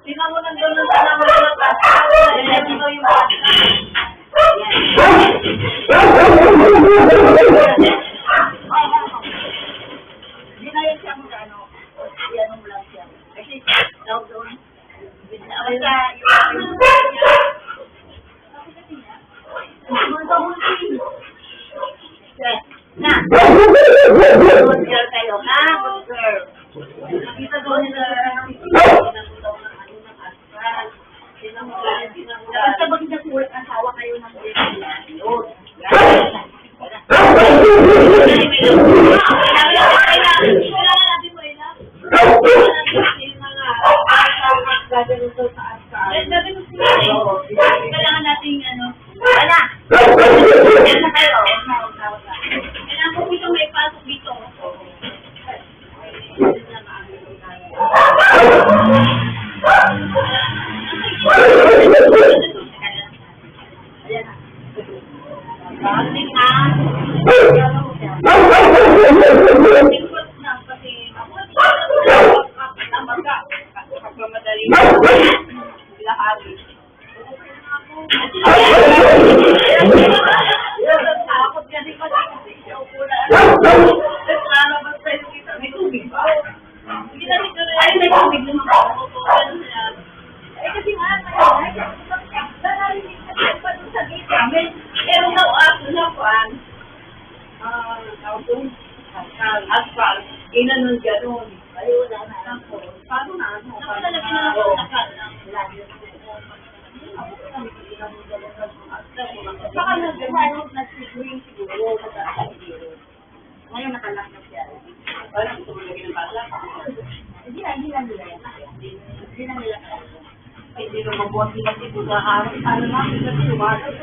Tingnan mo nandun ng tanong ng pasta. Tingnan mo yung pasta. Hindi na yun siya magano. Iyan mo lang siya. Kasi, daw doon. Basta, na. Good girl kayo, ha? Good girl. Nakita doon nila basta ba kinasulat ang hawa kayo ng yun? Kailangan natin ano wala kailangan ko dito may pasok dito asphalt, inanon gano'n. Ay, wala na. Paano na? Nakalagay na lang ang lakad. Saka nag-green siguro. Ngayon nakalak na siya. Wala gusto mo lagay ng bala. Hindi na nila yan. Hindi na nila kaya. Hindi na mabuhat nila si Buddha. Ano na? Kasi lumakas.